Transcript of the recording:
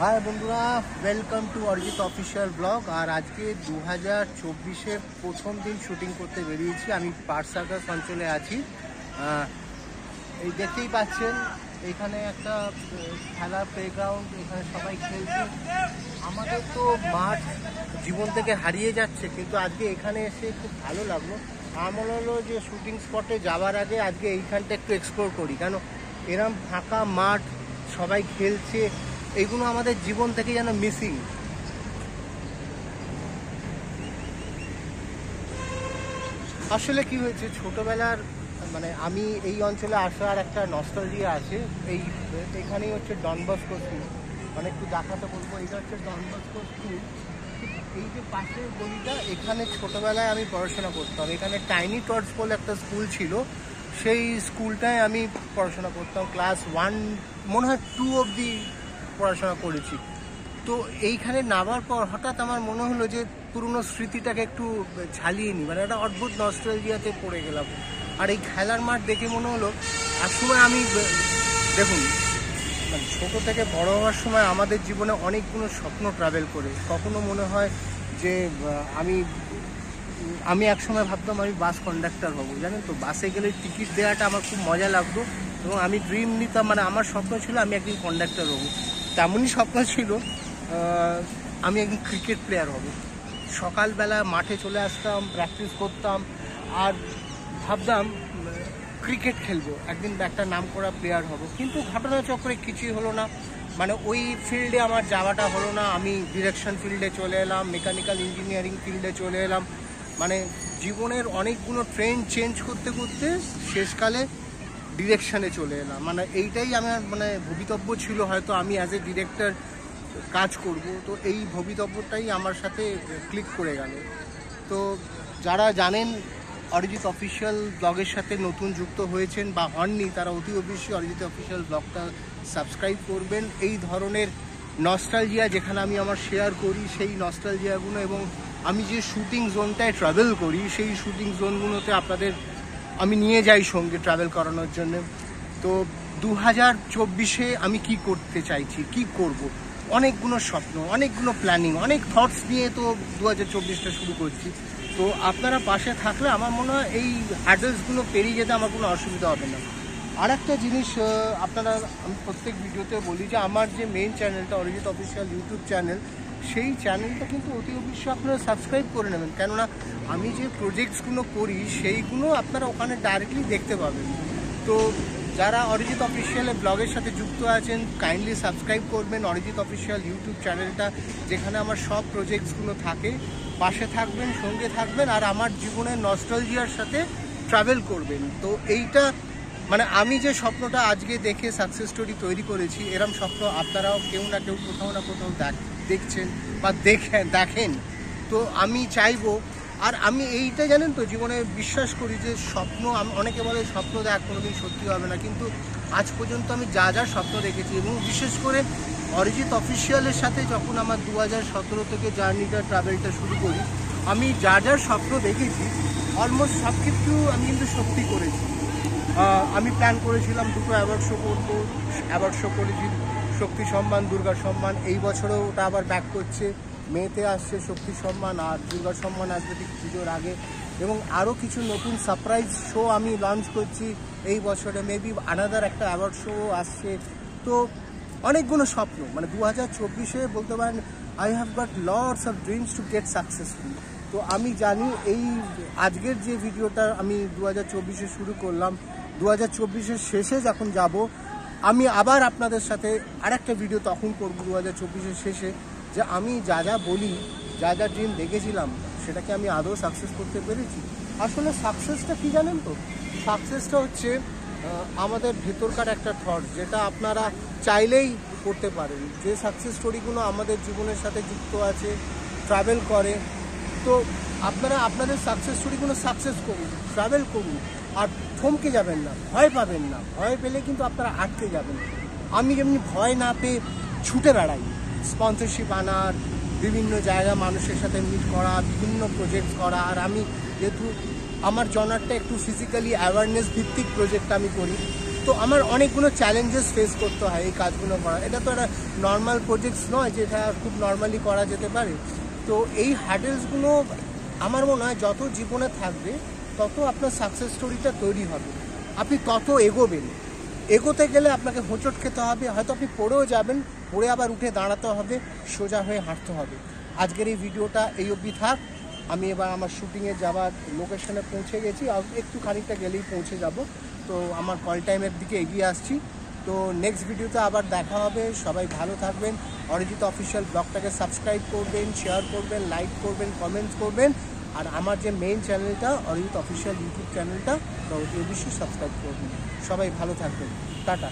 High বন্ধুরা, welcome to Arijit official blog. আর আজকে 2024-এর প্রথম দিন শুটিং করতে বেরিয়েছি। আমি পার্ক সার্কাস অঞ্চলে আছি। এই দেখতেই পাচ্ছেন, এখানে একটা খেলার প্লেগ্রাউন্ড, এখানে সবাই খেলছে। আমাদের তো মাঠ জীবন থেকে হারিয়ে যাচ্ছে, কিন্তু আজকে এখানে এসে খুব ভালো লাগলো। আমার হলো যে শুটিং স্পটে যাওয়ার আগে আজকে এইখানটা একটু এক্সপ্লোর করি, কেন এরম ফাঁকা মাঠ, সবাই খেলছে, এইগুলো আমাদের জীবন থেকে যেন মিসিং। আসলে কি হয়েছে, ছোটবেলার মানে আমি এই অঞ্চলে আসার একটা নস্টালজিয়া আছে। এখানেই হচ্ছে ডন বস্কো স্কুল, মানে একটু দেখাতে বলবো, এটা হচ্ছে ডন বস্কো স্কুল। এই যে পাশের গলিটা, এখানে ছোটবেলায় আমি পড়াশোনা করতাম। এখানে টাইনি টর্চ বলে একটা স্কুল ছিল, সেই স্কুলটায় আমি পড়াশোনা করতাম। ক্লাস 1 মনে হয় 2 অবধি পড়াশোনা করেছি। তো এইখানে নামার পর হঠাৎ আমার মনে হলো যে পুরনো স্মৃতিটাকে একটু ঝালিয়ে নিই, মানে একটা অদ্ভুত নস্টালজিয়াতে পড়ে গেলাম। আর এই খেলার মাঠ দেখে মনে হলো একসময় আমি, দেখুন, মানে ছোটো থেকে বড় হওয়ার সময় আমাদের জীবনে অনেকগুলো স্বপ্ন ট্রাভেল করে। কখনো মনে হয় যে আমি একসময় ভাবতাম আমি বাস কন্ডাক্টর হব, জানেন তো। বাসে গেলে টিকিট দেওয়াটা আমার খুব মজা লাগতো, এবং আমি ড্রিম নিতাম, মানে আমার স্বপ্ন ছিল আমি একদিন কন্ডাক্টর হব। তেমনই স্বপ্ন ছিল আমি একদিন ক্রিকেট প্লেয়ার হব। সকালবেলা মাঠে চলে আসতাম, প্র্যাকটিস করতাম, আর ভাবতাম ক্রিকেট খেলবো, একদিন একটা নাম করা প্লেয়ার হব। কিন্তু ঘটনাচক্রে কিছুই হলো না, মানে ওই ফিল্ডে আমার যাওয়াটা হলো না। আমি ডিরেকশন ফিল্ডে চলে এলাম, মেকানিক্যাল ইঞ্জিনিয়ারিং ফিল্ডে চলে এলাম। মানে জীবনের অনেকগুলো ট্রেন্ড চেঞ্জ করতে করতে শেষকালে ডিরেকশানে চলে এলাম। মানে এইটাই আমার মানে ভবিতব্য ছিল, হয়তো আমি অ্যাজ এ ডিরেক্টর কাজ করব। তো এই ভবিতব্যটাই আমার সাথে ক্লিক করে গেল। তো যারা জানেন অরিজিৎ অফিসিয়াল ব্লগের সাথে নতুন যুক্ত হয়েছেন বা হননি, তারা অতি অবশ্যই অরিজিৎ অফিসিয়াল ব্লগটা সাবস্ক্রাইব করবেন। এই ধরনের নস্টালজিয়া যেখানে আমি আমার শেয়ার করি, সেই নস্টালজিয়াগুলো, এবং আমি যে শুটিং জোনটায় ট্রাভেল করি, সেই শুটিং জোনগুলোতে আপনাদের আমি নিয়ে যাই সঙ্গে ট্রাভেল করানোর জন্য। তো 2024-এ আমি কি করতে চাইছি, কি করব, অনেকগুলো স্বপ্ন, অনেকগুলো প্ল্যানিং, অনেক থটস নিয়ে তো 2024টা শুরু করছি। তো আপনারা পাশে থাকলে আমার মনে হয় এই হ্যাডেলসগুলো পেরিয়ে যেতে আমার কোনো অসুবিধা হবে না। আর একটা জিনিস আপনারা, আমি প্রত্যেক ভিডিওতে বলি যে আমার যে মেইন চ্যানেলটা অরিজিৎ অফিসিয়াল ইউটিউব চ্যানেল, সেই চ্যানেলটা কিন্তু অতি অবশ্যই আপনারা সাবস্ক্রাইব করে নেবেন, কেননা আমি যে প্রজেক্টসগুলো করি সেইগুলো আপনারা ওখানে ডাইরেক্টলি দেখতে পাবেন। তো যারা অরিজিৎ অফিসিয়ালের ব্লগের সাথে যুক্ত আছেন, কাইন্ডলি সাবস্ক্রাইব করবেন অরিজিৎ অফিসিয়াল ইউটিউব চ্যানেলটা, যেখানে আমার সব প্রজেক্টসগুলো থাকে। পাশে থাকবেন, সঙ্গে থাকবেন, আর আমার জীবনের নস্টালজিয়ার সাথে ট্রাভেল করবেন। তো এইটা মানে আমি যে স্বপ্নটা আজকে দেখে সাকসেস স্টোরি তৈরি করেছি, এরম স্বপ্ন আপনারাও কেউ না কেউ কোথাও না কোথাও দেখছেন বা দেখেন। তো আমি চাইবো, আর আমি এইটা জানেন তো জীবনে বিশ্বাস করি যে স্বপ্ন, অনেকে বলে স্বপ্ন দেখ কোনোদিন সত্যি হবে না, কিন্তু আজ পর্যন্ত আমি যা যা স্বপ্ন দেখেছি, এবং বিশেষ করে অরিজিৎ অফিসিয়ালের সাথে যখন আমার 2017 থেকে জার্নিটা, ট্রাভেলটা শুরু করি, আমি যা যা স্বপ্ন দেখেছি অলমোস্ট সব কিছু আমি কিন্তু সত্যি করেছি। আমি প্ল্যান করেছিলাম 2টো অ্যাওয়ার্ড শো করবো, অ্যাওয়ার্ড শো করেছি, শক্তি সম্মান, দুর্গা সম্মান। এই বছরেও ওটা আবার ব্যাক করছে, মেতে আসছে শক্তি সম্মান, আর দুর্গা সম্মান আসবে ঠিক পুজোর আগে। এবং আরও কিছু নতুন সারপ্রাইজ শো আমি লঞ্চ করছি এই বছরে, মেবি আনাদার একটা অ্যাওয়ার্ড শো আসছে। তো অনেকগুলো স্বপ্ন, মানে 2024-এ বলতে পারেন I have got lots of dreams to get successful. তো আমি জানি এই আজকের যে ভিডিওটা আমি 2024-এ শুরু করলাম, 2024-এর শেষে যখন যাব, আমি আবার আপনাদের সাথে আরেকটা ভিডিও তখন করব 2024-এর শেষে, যে আমি যা যা বলি, যা যা ড্রিম দেখেছিলাম, সেটাকে আমি আদৌ সাকসেস করতে পেরেছি। আসলে সাকসেসটা কি জানেন তো, সাকসেসটা হচ্ছে আমাদের ভেতরকার একটা থট, যেটা আপনারা চাইলেই করতে পারেন। যে সাকসেস স্টোরিগুলো আমাদের জীবনের সাথে যুক্ত আছে, ট্রাভেল করে, তো আপনারা আপনাদের সাকসেস স্টোরিগুলো সাকসেস করুন, ট্রাভেল করুন, আর থমকে যাবেন না, ভয় পাবেন না। ভয় পেলে কিন্তু আপনারা আটকে যাবেন। আমি যেমনি ভয় না পেয়ে ছুটে বেড়াই, স্পন্সরশিপ আনার, বিভিন্ন জায়গা মানুষের সাথে মিট করা, বিভিন্ন প্রজেক্ট করা। আর আমি যেহেতু আমার জনারটা একটু ফিজিক্যালি অ্যাওয়ারনেস ভিত্তিক প্রজেক্ট আমি করি, তো আমার অনেকগুলো চ্যালেঞ্জেস ফেস করতে হয় এই কাজগুলো করা। এটা তো একটা নর্মাল প্রজেক্টস নয় যে এটা খুব নর্মালি করা যেতে পারে। তো এই হ্যাডেলসগুলো আমার মনে হয় যত জীবনে থাকবে তত আপনার সাকসেস স্টোরিটা তৈরি হবে, আপনি তত এগোবেন। এগোতে গেলে আপনাকে হোঁচট খেতে হবে, হয়তো আপনি পড়েও যাবেন, পড়ে আবার উঠে দাঁড়াতে হবে, সোজা হয়ে হাঁটতে হবে। আজকের এই ভিডিওটা এই অবধি থাক। আমি এবার আমার শুটিংয়ে যাওয়ার লোকেশনে পৌঁছে গেছি, আর একটু খানিকটা গেলেই পৌঁছে যাব। তো আমার কল টাইমের দিকে এগিয়ে আসছি। তো নেক্সট ভিডিওতে আবার দেখা হবে। সবাই ভালো থাকবেন। অরিজিৎ অফিসিয়াল ব্লগটাকে সাবস্ক্রাইব করবেন, শেয়ার করবেন, লাইক করবেন, কমেন্টস করবেন। আর আমার যে মেইন চ্যানেলটা অরিজিৎ অফিসিয়াল ইউটিউব চ্যানেলটা, তো অবশ্যই সাবস্ক্রাইব করবেন। সবাই ভালো থাকবেন। টাটা।